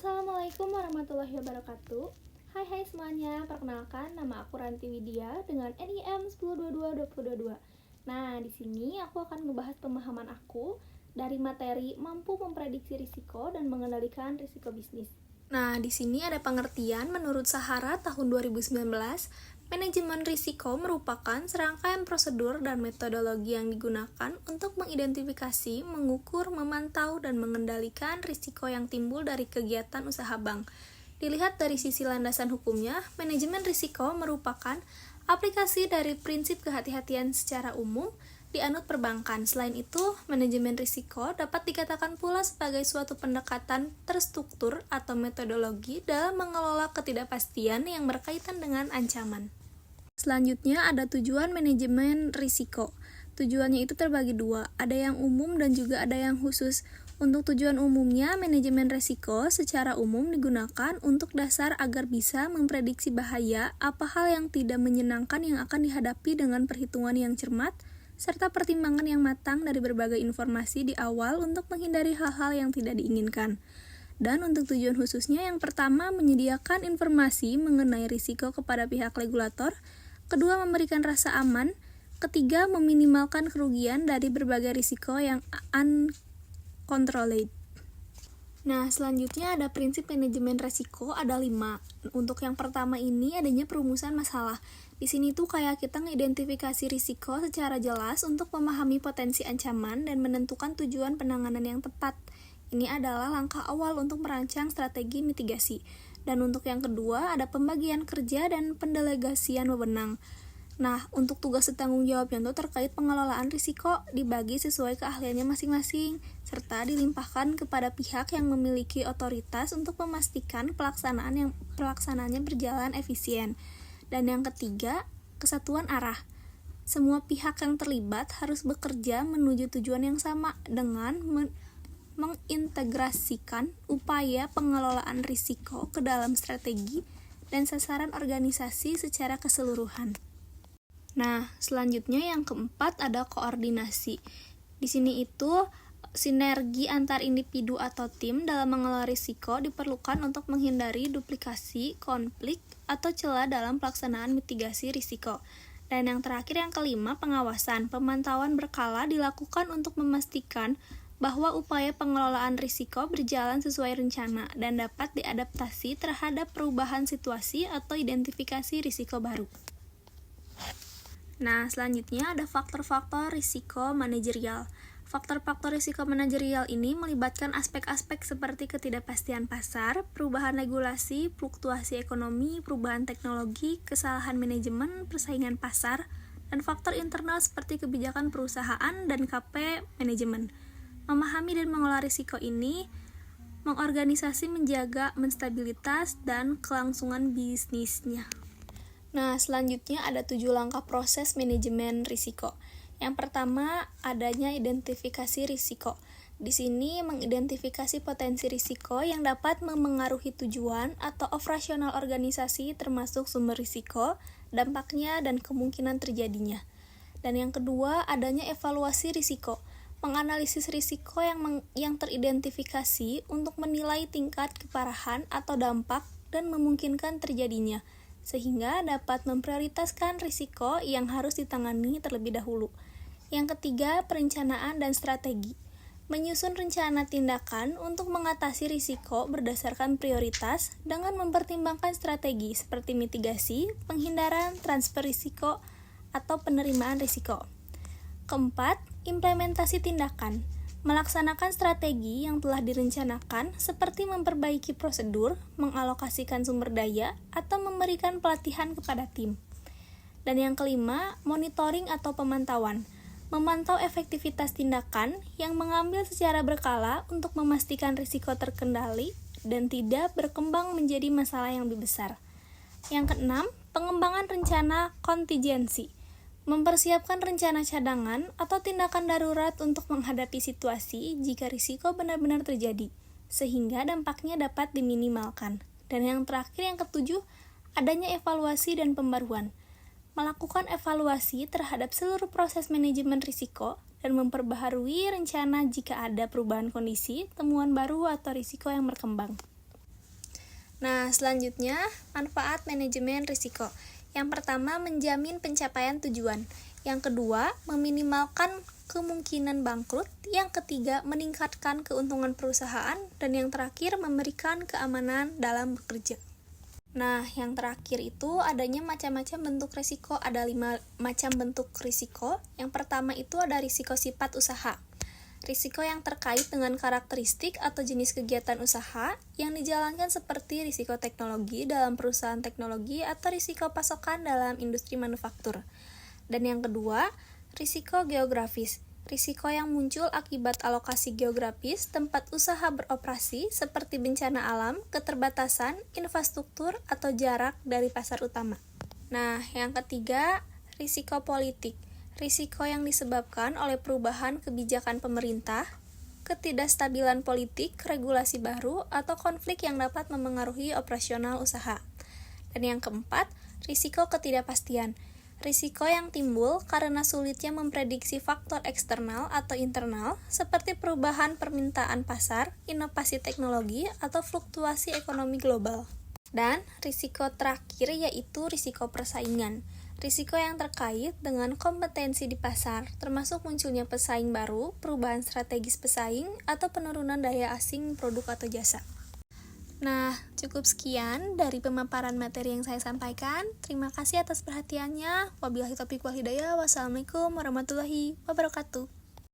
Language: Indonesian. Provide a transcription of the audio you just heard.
Assalamualaikum warahmatullahi wabarakatuh. Hai semuanya, perkenalkan nama aku Ranti Widya dengan NIM 1022-2022. Nah, di sini aku akan ngebahas pemahaman aku dari materi mampu memprediksi risiko dan mengendalikan risiko bisnis. Nah, di sini ada pengertian menurut Sahara tahun 2019, manajemen risiko merupakan serangkaian prosedur dan metodologi yang digunakan untuk mengidentifikasi, mengukur, memantau, dan mengendalikan risiko yang timbul dari kegiatan usaha bank. Dilihat dari sisi landasan hukumnya, manajemen risiko merupakan aplikasi dari prinsip kehati-hatian secara umum dianut perbankan. Selain itu, manajemen risiko dapat dikatakan pula sebagai suatu pendekatan terstruktur atau metodologi dalam mengelola ketidakpastian yang berkaitan dengan ancaman. Selanjutnya ada tujuan manajemen risiko. Tujuannya itu terbagi dua, ada yang umum dan juga ada yang khusus. Untuk tujuan umumnya, manajemen risiko secara umum digunakan untuk dasar agar bisa memprediksi bahaya, apa hal yang tidak menyenangkan yang akan dihadapi dengan perhitungan yang cermat, serta pertimbangan yang matang dari berbagai informasi di awal untuk menghindari hal-hal yang tidak diinginkan. Dan untuk tujuan khususnya, yang pertama menyediakan informasi mengenai risiko kepada pihak regulator, kedua memberikan rasa aman, ketiga meminimalkan kerugian dari berbagai risiko yang uncontrolled. Nah, selanjutnya ada prinsip manajemen risiko, ada 5. Untuk yang pertama ini adanya perumusan masalah. Di sini tuh kayak kita mengidentifikasi risiko secara jelas untuk memahami potensi ancaman dan menentukan tujuan penanganan yang tepat. Ini adalah langkah awal untuk merancang strategi mitigasi. Dan untuk yang kedua ada pembagian kerja dan pendelegasian wewenang. Nah, untuk tugas dan tanggung jawab yang terkait pengelolaan risiko dibagi sesuai keahliannya masing-masing, serta dilimpahkan kepada pihak yang memiliki otoritas untuk memastikan pelaksanaannya berjalan efisien. Dan yang ketiga, kesatuan arah. Semua pihak yang terlibat harus bekerja menuju tujuan yang sama dengan mengintegrasikan upaya pengelolaan risiko ke dalam strategi dan sasaran organisasi secara keseluruhan. Nah, selanjutnya yang keempat ada koordinasi. Di sini itu sinergi antar individu atau tim dalam mengelola risiko diperlukan untuk menghindari duplikasi, konflik, atau celah dalam pelaksanaan mitigasi risiko. Dan yang terakhir yang kelima, pengawasan. Pemantauan berkala dilakukan untuk memastikan bahwa upaya pengelolaan risiko berjalan sesuai rencana dan dapat diadaptasi terhadap perubahan situasi atau identifikasi risiko baru. Nah, selanjutnya ada faktor-faktor risiko manajerial. Faktor-faktor risiko manajerial ini melibatkan aspek-aspek seperti ketidakpastian pasar, perubahan regulasi, fluktuasi ekonomi, perubahan teknologi, kesalahan manajemen, persaingan pasar, dan faktor internal seperti kebijakan perusahaan dan KP manajemen. Memahami dan mengelola risiko ini mengorganisasi menjaga menstabilitas dan kelangsungan bisnisnya. Nah, selanjutnya ada 7 langkah proses manajemen risiko. Yang pertama, adanya identifikasi risiko. Di sini mengidentifikasi potensi risiko yang dapat memengaruhi tujuan atau operasional organisasi termasuk sumber risiko, dampaknya, dan kemungkinan terjadinya. Dan yang kedua, adanya evaluasi risiko. Menganalisis risiko yang teridentifikasi untuk menilai tingkat keparahan atau dampak dan memungkinkan terjadinya, sehingga dapat memprioritaskan risiko yang harus ditangani terlebih dahulu. Yang ketiga, perencanaan dan strategi. Menyusun rencana tindakan untuk mengatasi risiko berdasarkan prioritas dengan mempertimbangkan strategi seperti mitigasi, penghindaran, transfer risiko, atau penerimaan risiko. Keempat, implementasi tindakan. Melaksanakan strategi yang telah direncanakan seperti memperbaiki prosedur, mengalokasikan sumber daya, atau memberikan pelatihan kepada tim. Dan yang kelima, monitoring atau pemantauan. Memantau efektivitas tindakan yang mengambil secara berkala untuk memastikan risiko terkendali dan tidak berkembang menjadi masalah yang lebih besar. Yang keenam, pengembangan rencana kontingensi. Mempersiapkan rencana cadangan atau tindakan darurat untuk menghadapi situasi jika risiko benar-benar terjadi, sehingga dampaknya dapat diminimalkan. Dan yang terakhir, yang ketujuh, adanya evaluasi dan pembaruan. Melakukan evaluasi terhadap seluruh proses manajemen risiko dan memperbaharui rencana jika ada perubahan kondisi, temuan baru, atau risiko yang berkembang. Nah, selanjutnya, manfaat manajemen risiko. Yang pertama, menjamin pencapaian tujuan. Yang kedua, meminimalkan kemungkinan bangkrut. Yang ketiga, meningkatkan keuntungan perusahaan. Dan yang terakhir, memberikan keamanan dalam bekerja. Nah, yang terakhir itu adanya macam-macam bentuk risiko. Ada 5 macam bentuk risiko. Yang pertama itu ada risiko sifat usaha. Risiko yang terkait dengan karakteristik atau jenis kegiatan usaha yang dijalankan seperti risiko teknologi dalam perusahaan teknologi atau risiko pasokan dalam industri manufaktur. Dan yang kedua, risiko geografis. Risiko yang muncul akibat alokasi geografis tempat usaha beroperasi seperti bencana alam, keterbatasan, infrastruktur, atau jarak dari pasar utama. Nah, yang ketiga, risiko politik. Risiko yang disebabkan oleh perubahan kebijakan pemerintah, ketidakstabilan politik, regulasi baru, atau konflik yang dapat memengaruhi operasional usaha. Dan yang keempat, risiko ketidakpastian. Risiko yang timbul karena sulitnya memprediksi faktor eksternal atau internal seperti perubahan permintaan pasar, inovasi teknologi, atau fluktuasi ekonomi global. Dan risiko terakhir yaitu risiko persaingan. Risiko yang terkait dengan kompetensi di pasar, termasuk munculnya pesaing baru, perubahan strategis pesaing, atau penurunan daya asing produk atau jasa. Nah, cukup sekian dari pemaparan materi yang saya sampaikan. Terima kasih atas perhatiannya. Wabillahi taufiq wal hidayah. Wassalamualaikum warahmatullahi wabarakatuh.